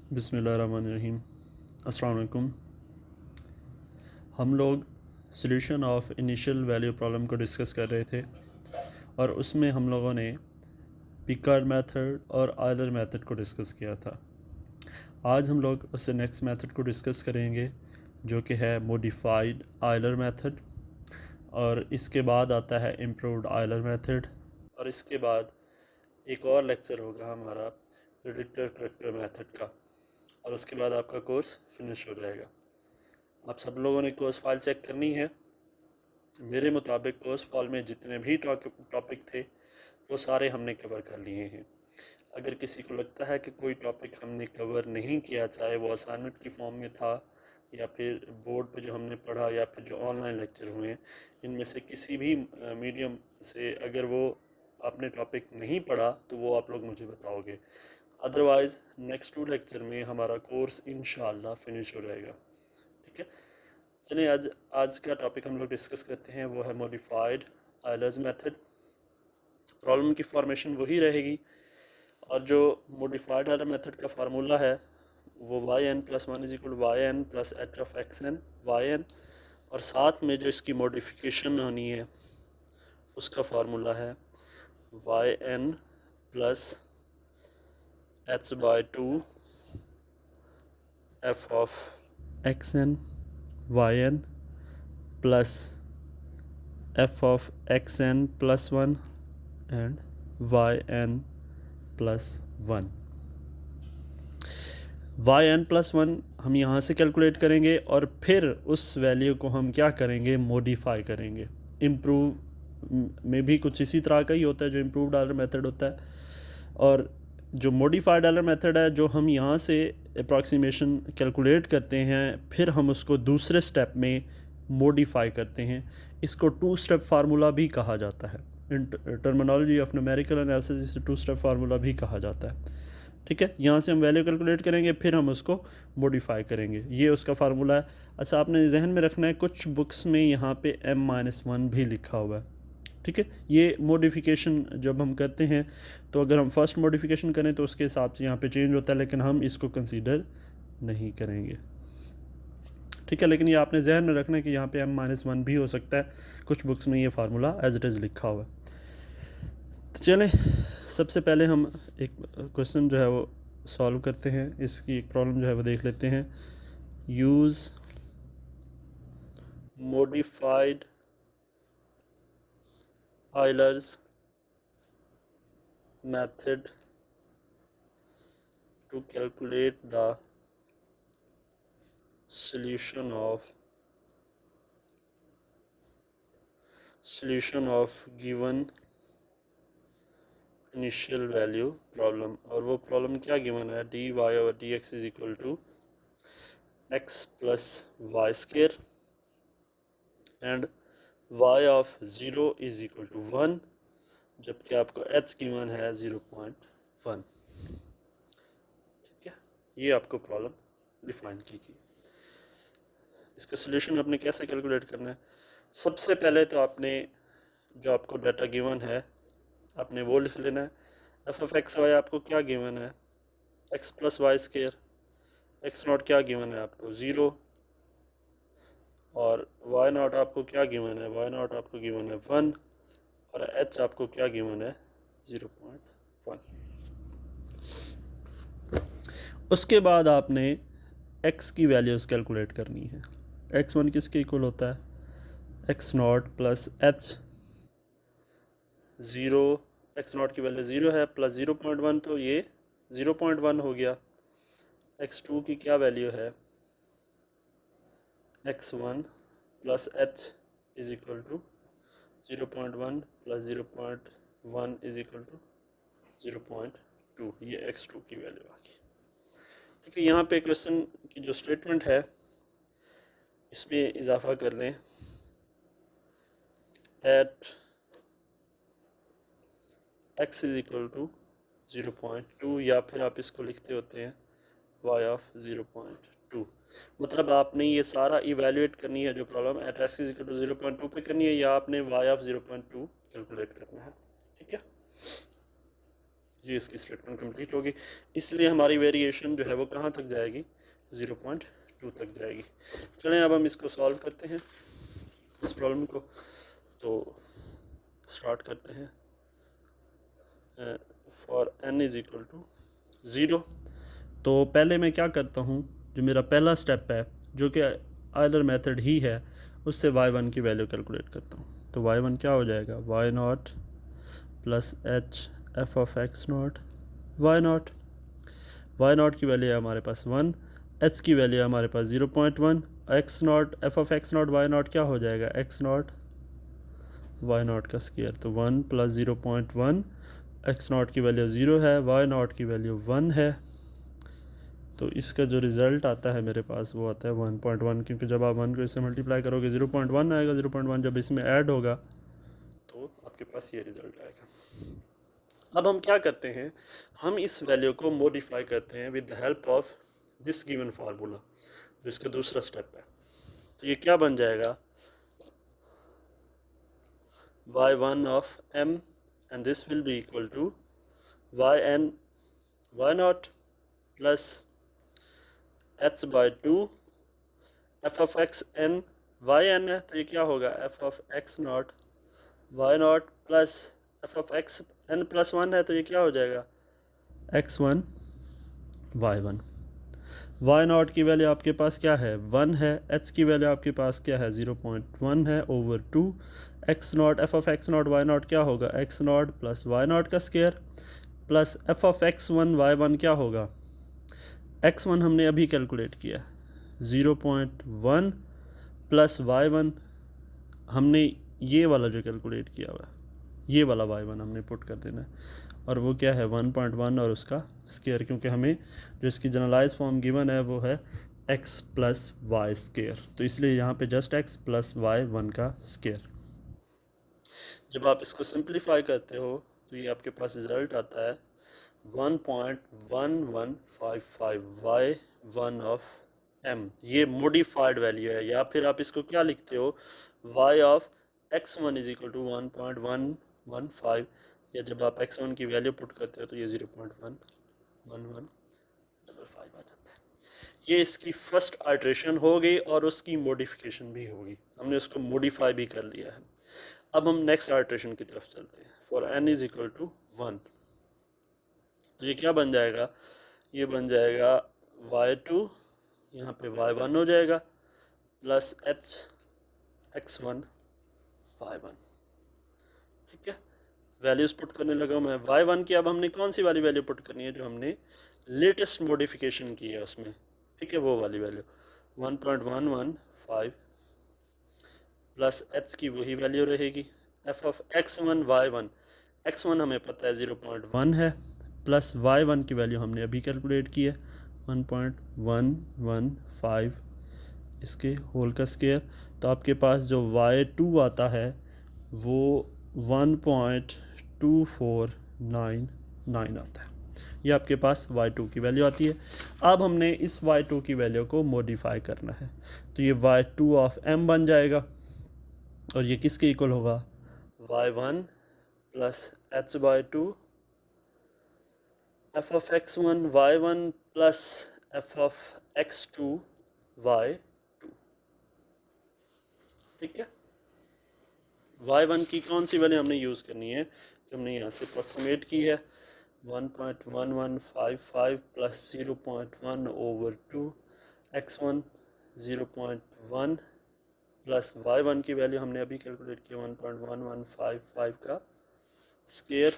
बिस्मिल्लाहिर्रहमानिर्रहीम। अस्सलाम वालेकुम। हम लोग solution of initial value problem को डिस्कस कर रहे थे और उसमें हम लोगों ने पिकार्ड मेथड और आयलर मेथड को डिस्कस किया था। आज हम लोग उससे नेक्स्ट मेथड को डिस्कस करेंगे जो कि है मॉडिफाइड आयलर मेथड, और इसके बाद आता है इम्प्रूव्ड आयलर मेथड, और इसके बाद एक और लेक्चर होगा हमारा प्रेडिक्टर करेक्टर मेथड का, और उसके बाद आपका कोर्स फिनिश हो जाएगा। आप सब लोगों ने कोर्स फाइल चेक करनी है। मेरे मुताबिक कोर्स फाइल में जितने भी टॉपिक थे वो सारे हमने कवर कर लिए हैं। अगर किसी को लगता है कि कोई टॉपिक हमने कवर नहीं किया, चाहे वो असाइनमेंट की फॉर्म में था या फिर बोर्ड पे जो हमने पढ़ा या फिर जो ऑनलाइन लेक्चर हुए हैं, इनमें से किसी भी मीडियम से अगर वो आपने टॉपिक नहीं पढ़ा तो वो आप लोग मुझे बताओगे। अदरवाइज़ नेक्स्ट 2 लेक्चर में हमारा कोर्स इंशाल्लाह फिनिश हो जाएगा। ठीक है, चलिए आज आज का टॉपिक हम लोग डिस्कस करते हैं, वो है मॉडिफाइड आयलर्स मेथड। प्रॉब्लम की फॉर्मेशन वही रहेगी, और जो मॉडिफाइड आयलर मेथड का फार्मूला है वो yn+1 = yn+h(xn) yn, और साथ में जो इसकी मॉडिफिकेशन होनी है उसका फार्मूला है yn + h/2 f(xn) yn plus f(xn+1) and yn+1। yn+1 हम यहाँ से कैलकुलेट करेंगे और फिर उस वैल्यू को हम क्या करेंगे, मॉडिफाई करेंगे। इम्प्रूव में भी कुछ इसी तरह का ही होता है जो इम्प्रूव्ड आयलर मेथड होता है, और जो मॉडिफाइड आयलर मेथड है जो हम यहाँ से अप्रॉक्सीमेशन कैलकुलेट करते हैं, फिर हम उसको दूसरे स्टेप में मॉडिफाई करते हैं। इसको 2 स्टेप फार्मूला भी कहा जाता है। इन टर्मिनोलॉजी ऑफ न्यूमेरिकल एनालिसिस इसे 2 स्टेप फार्मूला भी कहा जाता है। ठीक है, यहाँ से हम वैल्यू कैलकुलेट करेंगे, फिर हम उसको मॉडिफाई करेंगे। ये उसका फार्मूला है। अच्छा, आपने जहन में रखना है कुछ बुक्स में यहाँ पे m-1 भी लिखा हुआ है। ठीक है, ये मॉडिफिकेशन जब हम करते हैं तो अगर हम फर्स्ट मॉडिफिकेशन करें तो उसके हिसाब से यहाँ पे चेंज होता है, लेकिन हम इसको कंसीडर नहीं करेंगे। ठीक है, लेकिन ये आपने जहन में रखना है कि यहाँ पे m-1 भी हो सकता है। कुछ बुक्स में ये फार्मूला एज इट इज़ लिखा हुआ है। तो चलें, सबसे पहले हम एक क्वेश्चन जो है वो सॉल्व करते हैं। इसकी एक प्रॉब्लम जो है वो देख लेते हैं। Use modified Euler's method to calculate the solution of given initial value problem। और वो प्रॉब्लम क्या गिवन है, dy/dx = x + y² and y of 0 = 1, जबकि आपको h गिवन है 0.1। ठीक है, ये आपको प्रॉब्लम डिफाइन की गई। इसका सलूशन आपने कैसे कैलकुलेट करना है? सबसे पहले तो आपने जो आपको डाटा गिवन है आपने वो लिख लेना है। f(x, y) आपको क्या गिवन है, x + y²। x0 क्या गिवन है आपको 0, और y0 आपको क्या गिवन है, y0 आपको गिवन है 1, और h आपको क्या गिवन है 0.1। उसके बाद आपने x की वैल्यूज़ कैलकुलेट करनी है। x1 किसके इक्वल होता है, x0 + h 0, x0 की वैल्यू 0 है, प्लस 0.1 तो ये 0.1 हो गया। x2 की क्या वैल्यू है, x1 + h = 0.1 + 0.1 = 0.2। ये x2 की वैल्यू आ गई। ठीक है, यहाँ पे क्वेश्चन की जो स्टेटमेंट है इसमें इजाफा कर लें, एट x = 0.2, या फिर आप इसको लिखते होते हैं y of 0.2। मतलब आपने ये सारा इवेल्युएट करनी है जो प्रॉब्लम एट x = 0.2 पे करनी है, या आपने y of 0.2 कैलकुलेट करना है। ठीक है, ये इसकी स्टेटमेंट कंप्लीट होगी। इसलिए हमारी वेरिएशन जो है वो कहाँ तक जाएगी, 0.2 तक जाएगी। चलें अब हम इसको सॉल्व करते हैं इस प्रॉब्लम को। तो स्टार्ट करते हैं। For n is equal to 0। तो पहले मैं क्या करता हूँ, जो मेरा पहला स्टेप है जो कि आइलर मेथड ही है, उससे y1 की वैल्यू कैलकुलेट करता हूँ। तो y1 क्या हो जाएगा, y not plus h F of x not y not. y not की वैल्यू है हमारे पास 1, h की वैल्यू है हमारे पास 0.1, x not f of x not y not क्या हो जाएगा, x नॉट y नॉट का स्क्वायर। तो 1 प्लस 0.1, x नॉट की वैल्यू 0 है, y नॉट की वैल्यू 1 है। तो इसका जो रिज़ल्ट आता है मेरे पास वो आता है 1.1, क्योंकि जब आप 1 को इससे मल्टीप्लाई करोगे 0.1 आएगा, 0.1 जब इसमें ऐड होगा तो आपके पास ये रिज़ल्ट आएगा। अब हम क्या करते हैं, हम इस वैल्यू को मॉडिफाई करते हैं with the help of this given formula, जो इसका दूसरा स्टेप है। तो ये क्या बन जाएगा, y1 of m and this will be equal to yn y naught plus h by 2 f of x n yn है, तो ये क्या होगा, f of x not y not plus f of x n plus 1 है, तो ये क्या हो जाएगा, x1 y1। y नॉट की वैल्यू आपके पास क्या है, 1 है, h की वैल्यू आपके पास क्या है, 0.1 है over 2, x not f of x not y not क्या होगा, x not plus y not का square plus f of x1 y1 क्या होगा, x1 हमने अभी कैलकुलेट किया 0.1 प्लस y1 हमने ये वाला जो कैलकुलेट किया हुआ है, ये वाला y1 हमने पुट कर देना है, और वो क्या है 1.1 और उसका स्क्वायर, क्योंकि हमें जो इसकी जनरलाइज फॉर्म गिवन है वो है x प्लस वाई स्क्वायर, तो इसलिए यहाँ पे जस्ट x प्लस वाई 1 का स्क्वायर। जब आप इसको सिंप्लीफाई करते हो तो ये आपके पास रिजल्ट आता है 1.1155 y1 ऑफ m। ये मॉडिफाइड वैल्यू है, या फिर आप इसको क्या लिखते हो, y of x1 is equal to 1.115, या जब आप x1 की वैल्यू पुट करते हो तो ये 0.11155 आ जाता है। ये इसकी फर्स्ट आइट्रेशन हो गई और उसकी मॉडिफिकेशन भी होगी, हमने उसको मॉडिफाई भी कर लिया है। अब हम नेक्स्ट आइट्रेशन की तरफ चलते हैं। For n is equal to 1, तो ये क्या बन जाएगा, ये बन जाएगा y2, यहाँ पे y1 हो जाएगा प्लस x1 y1। ठीक है, वैल्यूज पुट करने लगा मैं y1 की। अब हमने कौन सी वाली वैल्यू पुट करनी है, जो हमने लेटेस्ट मॉडिफिकेशन की है उसमें, ठीक है, वो वाली वैल्यू 1.115 प्लस h की वही वैल्यू रहेगी, f of x1 y1, x1 हमें पता है 0.1 है, प्लस y1 की वैल्यू हमने अभी कैलकुलेट की है 1.115 इसके होल का स्क्वायर। तो आपके पास जो y2 आता है वो 1.2499 आता है, ये आपके पास y2 की वैल्यू आती है। अब हमने इस y2 की वैल्यू को मॉडिफाई करना है, तो ये y2 ऑफ m बन जाएगा, और ये किसके इक्वल होगा, y1 plus h by 2 f of x1 y1 plus f of x2 y2। ठीक है, y1 की कौन सी वैल्यू हमने यूज़ करनी है, जो हमने यहाँ से अप्रॉक्सीमेट की है 1.1155 plus 0.1 over 2, x1 0.1 plus y1 की वैल्यू हमने अभी कैलकुलेट किया 1.1155 का square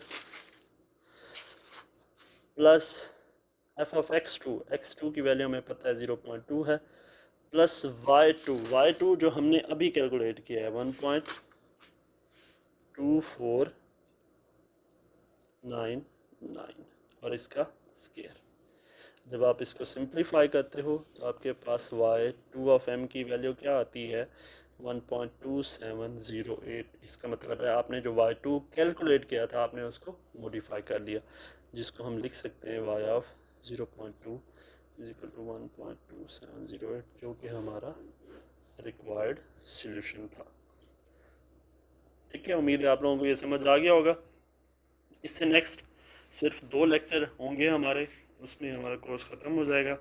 plus f of x2 की वैल्यू हमें पता है 0.2 है, प्लस y2 जो हमने अभी कैलकुलेट किया है 1.2499 और इसका स्क्वायर। जब आप इसको सिंप्लीफाई करते हो तो आपके पास y2 ऑफ m की वैल्यू क्या आती है 1.2708। इसका मतलब है आपने जो y2 कैलकुलेट किया था आपने उसको मॉडिफाई कर लिया, जिसको हम लिख सकते हैं y of 0.2 is equal to 1.2708, जो कि हमारा रिक्वायर्ड सॉल्यूशन था। ठीक है, उम्मीद है आप लोगों को ये समझ आ गया होगा। इससे नेक्स्ट सिर्फ 2 लेक्चर होंगे हमारे, उसमें हमारा कोर्स ख़त्म हो जाएगा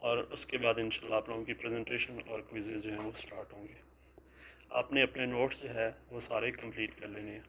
और उसके बाद इंशाल्लाह आप लोगों की प्रेजेंटेशन और क्विज़ेज़ जो हैं वो स्टार्ट होंगे। आपने अपने नोट्स जो है वो सारे कंप्लीट कर लेने हैं।